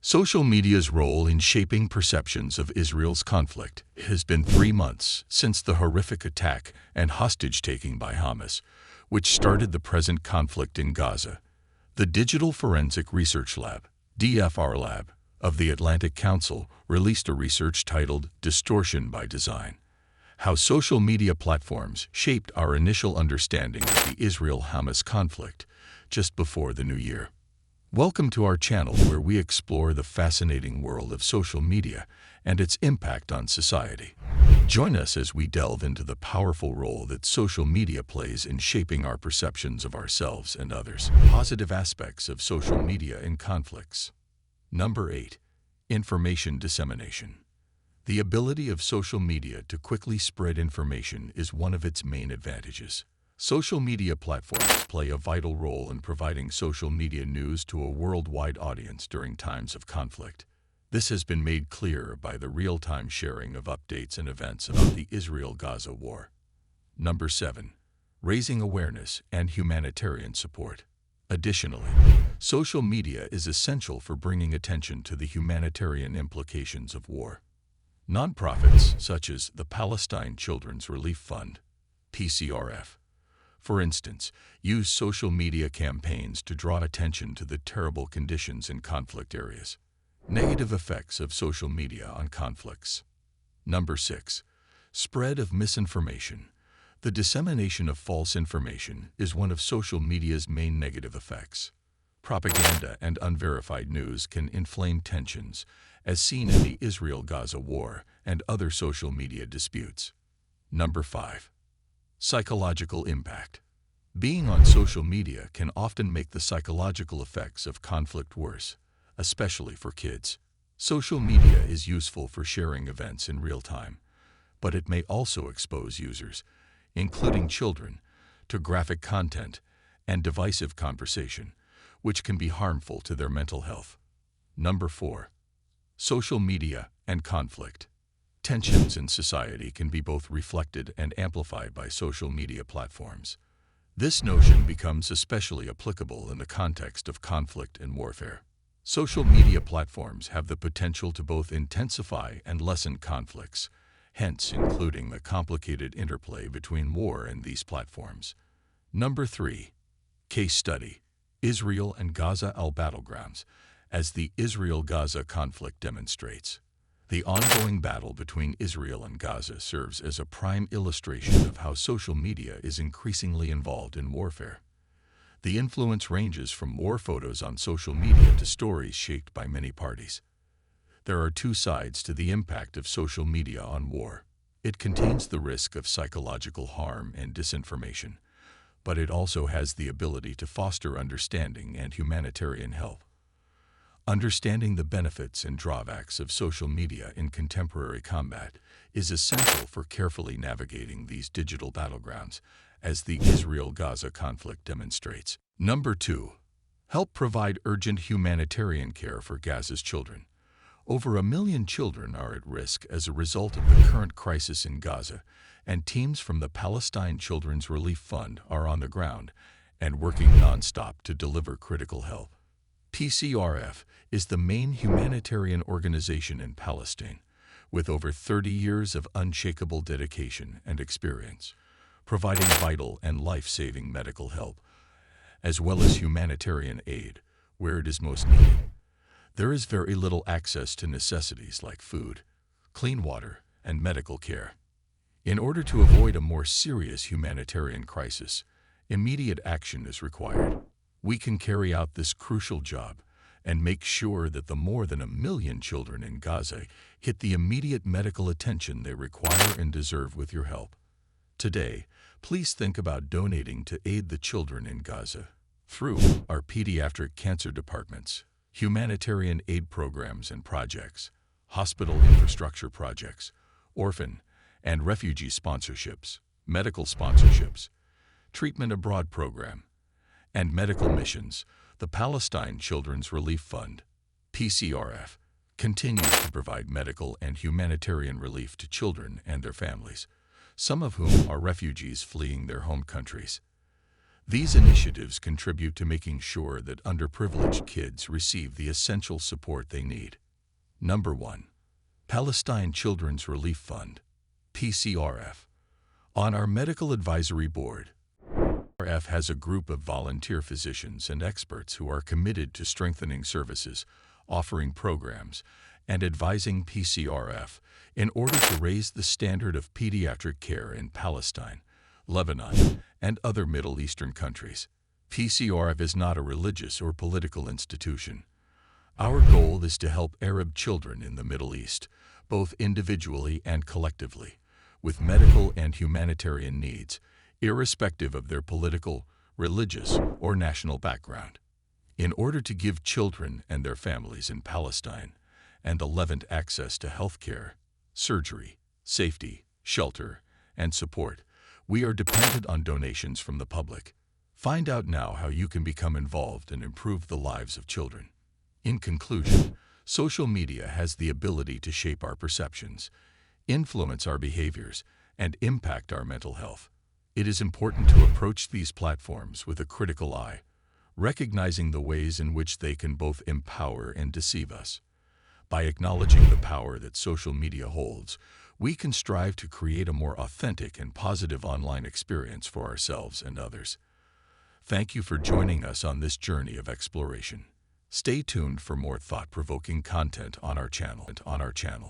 Social media's role in shaping perceptions of Israel's conflict. It has been 3 months since the horrific attack and hostage-taking by Hamas, which started the present conflict in Gaza. The Digital Forensic Research Lab, DFR Lab, of the Atlantic Council released a research titled Distortion by Design: How Social Media Platforms Shaped Our Initial Understanding of the Israel-Hamas Conflict just before the new year. Welcome to our channel, where we explore the fascinating world of social media and its impact on society. Join us as we delve into the powerful role that social media plays in shaping our perceptions of ourselves and others. Positive aspects of social media in conflicts. Number 8. Information dissemination. The ability of social media to quickly spread information is one of its main advantages. Social media platforms play a vital role in providing social media news to a worldwide audience during times of conflict. This has been made clear by the real-time sharing of updates and events about the Israel-Gaza war. Number 7. Raising awareness and humanitarian support. Additionally, social media is essential for bringing attention to the humanitarian implications of war. Nonprofits such as the Palestine Children's Relief Fund, PCRF, for instance, use social media campaigns to draw attention to the terrible conditions in conflict areas. Negative effects of social media on conflicts. Number 6. Spread of misinformation. The dissemination of false information is one of social media's main negative effects. Propaganda and unverified news can inflame tensions, as seen in the Israel-Gaza war and other social media disputes. Number 5. Psychological impact. Being on social media can often make the psychological effects of conflict worse, especially for kids. Social media is useful for sharing events in real time, but it may also expose users, including children, to graphic content and divisive conversation, which can be harmful to their mental health. Number 4. Social media and conflict. Tensions in society can be both reflected and amplified by social media platforms. This notion becomes especially applicable in the context of conflict and warfare. Social media platforms have the potential to both intensify and lessen conflicts, hence including the complicated interplay between war and these platforms. Number 3. Case study: Israel and Gaza battlegrounds, as the Israel-Gaza conflict demonstrates. The ongoing battle between Israel and Gaza serves as a prime illustration of how social media is increasingly involved in warfare. The influence ranges from war photos on social media to stories shaped by many parties. There are two sides to the impact of social media on war. It contains the risk of psychological harm and disinformation, but it also has the ability to foster understanding and humanitarian help. Understanding the benefits and drawbacks of social media in contemporary combat is essential for carefully navigating these digital battlegrounds, as the Israel-Gaza conflict demonstrates. Number 2. Help provide urgent humanitarian care for Gaza's children. Over 1 million children are at risk as a result of the current crisis in Gaza, and teams from the Palestine Children's Relief Fund are on the ground and working non-stop to deliver critical help. PCRF is the main humanitarian organization in Palestine, with over 30 years of unshakable dedication and experience, providing vital and life-saving medical help, as well as humanitarian aid where it is most needed. There is very little access to necessities like food, clean water, and medical care. In order to avoid a more serious humanitarian crisis, immediate action is required. We can carry out this crucial job and make sure that the more than 1 million children in Gaza get the immediate medical attention they require and deserve with your help. Today, please think about donating to aid the children in Gaza through our pediatric cancer departments, humanitarian aid programs and projects, hospital infrastructure projects, orphan and refugee sponsorships, medical sponsorships, treatment abroad program, and medical missions. The Palestine Children's Relief Fund, PCRF, continues to provide medical and humanitarian relief to children and their families, some of whom are refugees fleeing their home countries. These initiatives contribute to making sure that underprivileged kids receive the essential support they need. Number 1. Palestine Children's Relief Fund, PCRF. On our Medical Advisory Board, PCRF has a group of volunteer physicians and experts who are committed to strengthening services, offering programs, and advising PCRF in order to raise the standard of pediatric care in Palestine, Lebanon, and other Middle Eastern countries. PCRF is not a religious or political institution. Our goal is to help Arab children in the Middle East, both individually and collectively, with medical and humanitarian needs, irrespective of their political, religious, or national background. In order to give children and their families in Palestine and the Levant access to health care, surgery, safety, shelter, and support, we are dependent on donations from the public. Find out now how you can become involved and improve the lives of children. In conclusion, social media has the ability to shape our perceptions, influence our behaviors, and impact our mental health. It is important to approach these platforms with a critical eye, recognizing the ways in which they can both empower and deceive us. By acknowledging the power that social media holds, we can strive to create a more authentic and positive online experience for ourselves and others. Thank you for joining us on this journey of exploration. Stay tuned for more thought-provoking content on our channel.